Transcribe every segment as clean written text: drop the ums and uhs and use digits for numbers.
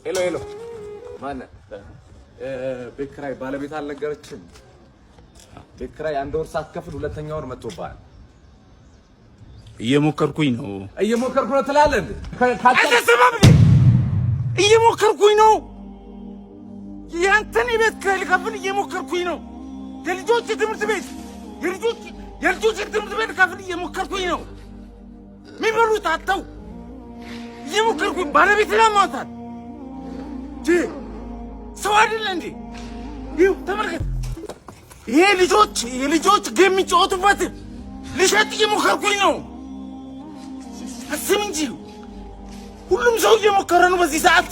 ሄሎ ማን ቤት ኪራይ ባለቤት አልነገረችም? ቤት ኪራይ አንድ ወር ሳትከፍል ሁለተኛ ወር መጥቶብሃል። እየሞከርኩኝ ነው ትላለህ እንዴ? አትሰማም እንዴ? እየሞከርኩኝ ነው። ያንተን ቤት ኪራይ ልከፍል እየሞከርኩኝ ነው። የልጆች ትምህርት ቤት ልከፍል እየሞከርኩኝ ነው። የሚበሉት አጥተው እየሞከርኩኝ ባለቤት ለማውጣት ሰው አይደለ እንዴ? ይኸው ተመልከት። ይሄ የልጆች ጌም የሚጫወቱበት ልሸጥ እየሞከርኩኝ ነው። አስብ እንጂ ሁሉም ሰው እየሞከረ ነው። በዚህ ሰዓት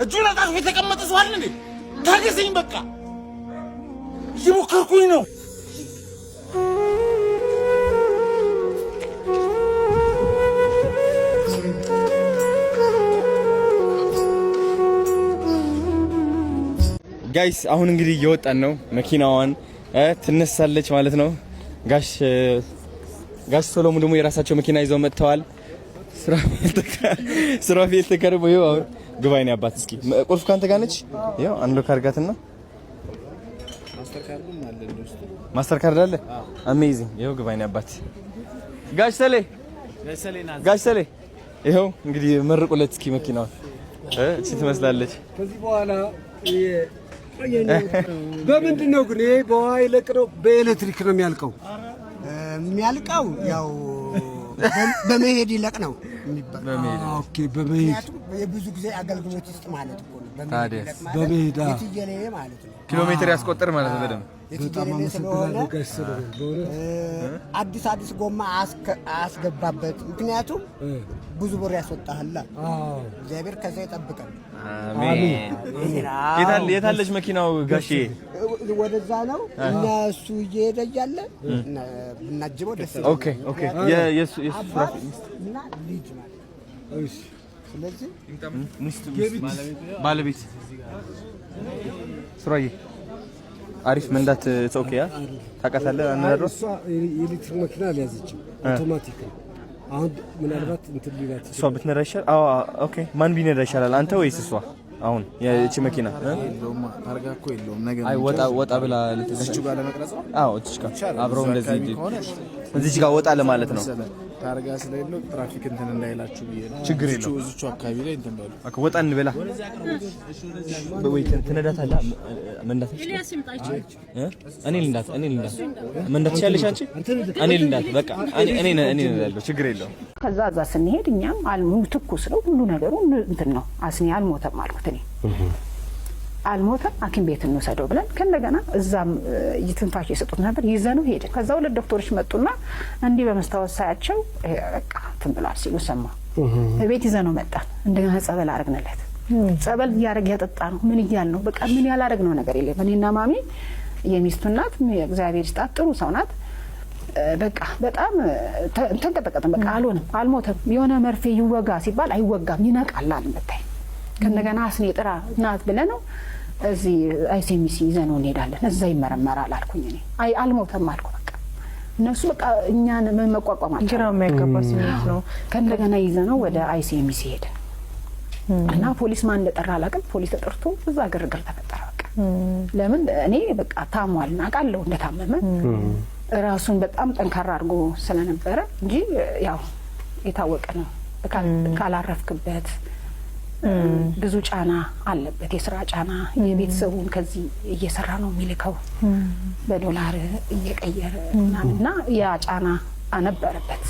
እጁን አጣጥፎ የተቀመጠ ሰው አለ እንዴ? ታገሰኝ በቃ እየሞከርኩኝ ነው። ጋይስ አሁን እንግዲህ እየወጣን ነው። መኪናዋን ትነሳለች ማለት ነው። ጋሽ ሶሎሙ ደግሞ የራሳቸው መኪና ይዘው መጥተዋል። ሱራፌል ተከርቦ ይኸው አሁን ግባይኔ አባት እስኪ ቁልፍ ካንተ ጋር ነች። ይኸው አንሎክ አድርጋትና ማስተር ካርድ አለ። አሜዚንግ ይኸው ግባይኔ አባት ጋሽ ሰሌ ይኸው እንግዲህ መርቁለት እስኪ መኪናዋ እቺ ትመስላለች። ከዚህ በኋላ በምንድን ነው ግን ይሄ በውሃ ይለቅ ነው በኤሌክትሪክ ነው የሚያልቀው? ያው በመሄድ ይለቅ ነው የሚባለው። ኦኬ በመሄድ የብዙ ጊዜ አገልግሎት ውስጥ ማለት ነው። በመሄድ የትየለሌ ማለት ነው። ኪሎ ሜትር ያስቆጥር ማለት ነው። በደምብ በጣም አመሰግናለሁ ጋሽ ሰለሞን። አዲስ ጎማ አስገባበት። ምክንያቱም ብዙ ብር ያስወጣህላ። እግዚአብሔር ከዛ ይጠብቀን። አሜን። የታለች መኪናው ጋሼ? ወደዛ ነው እና እሱ እየሄደ እያለ ብናጅበው ደስ ይላል። ኦኬ የሱ እና ልጅ ማለት እሺ። ስለዚህ ባለቤት ሱራዬ አሪፍ መንዳት ኦኬ ያ ታውቃታለህ? አናደረው እሷ የኤሌክትሪክ መኪና አልያዘችም፣ አውቶማቲክ ነው። አሁን ምናልባት እንትን ሊላት እሷ ብትነዳ ይሻላል። አዎ ኦኬ። ማን ቢነዳ ይሻላል አንተ ወይስ እሷ? አሁን የእቺ መኪና ታርጋ እኮ የለውም ነገር አይ ወጣ ብላ ልትስቹ ጋር ለመቅረጽ ነው። አዎ እቺ ጋር አብረው እንደዚህ እዚህ ጋር ወጣ ለማለት ነው። ታርጋ ስለሌለው ትራፊክ እንትን እንዳይላችሁ ብዬ ነው። ችግር የለውም። እዚቹ አካባቢ ላይ እንትን በሉ። አከ ወጣ እንበላ ወይ ትነዳታለህ? መንዳት እኔ ልንዳት መንዳት ትችያለሽ አንቺ? እኔ ልንዳት በቃ እኔ እላለሁ። ችግር የለውም። ከዛ ስንሄድ እኛም አልሙ ትኩስ ነው ሁሉ ነገሩ እንትን ነው። አስኒ አልሞተም አልኩት እኔ አልሞተም ሐኪም ቤት እንወሰደው ብለን ከእንደገና እዛም ትንፋሽ የሰጡት ነበር ይዘነው ሄድን። ከዛ ሁለት ዶክተሮች መጡና እንዲህ በመስታወት ሳያቸው በቃ ትንብላል ሲሉ ሰማ። ቤት ይዘነው መጣን። እንደገና ጸበል አረግንለት። ጸበል እያረግ ያጠጣ ነው ምን እያል ነው በቃ ምን ያላረግነው ነገር የለም። እኔና ማሚ የሚስቱ እናት እግዚአብሔር ይስጣት ጥሩ ሰው ናት። በቃ በጣም ተንቀጠቀጠን። በቃ አልሆነም አልሞተም። የሆነ መርፌ ይወጋ ሲባል አይወጋም ይነቃል አልመታይ። ከእንደገና አስኔ ጥራ ናት ብለነው እዚህ አይሲኤምሲ ይዘነው እንሄዳለን። እዛ ይመረመራል አልኩኝ እኔ። አይ አልሞተም አልኩ በቃ እነሱ በቃ እኛን መቋቋማቸው ግራው የማይገባ ስሜት ነው። ከእንደገና ይዘነው ወደ አይሲኤምሲ ሄድን እና ፖሊስ ማን እንደጠራ አላውቅም። ፖሊስ ተጠርቶ እዛ ግርግር ተፈጠረ። በቃ ለምን እኔ በቃ ታሟል አውቃለሁ እንደታመመ ራሱን በጣም ጠንካራ አድርጎ ስለነበረ እንጂ ያው የታወቀ ነው። ካላረፍክበት ብዙ ጫና አለበት። የስራ ጫና የቤተሰቡን ከዚህ እየሰራ ነው የሚልከው በዶላር እየቀየረ እና ያ ጫና አነበረበት።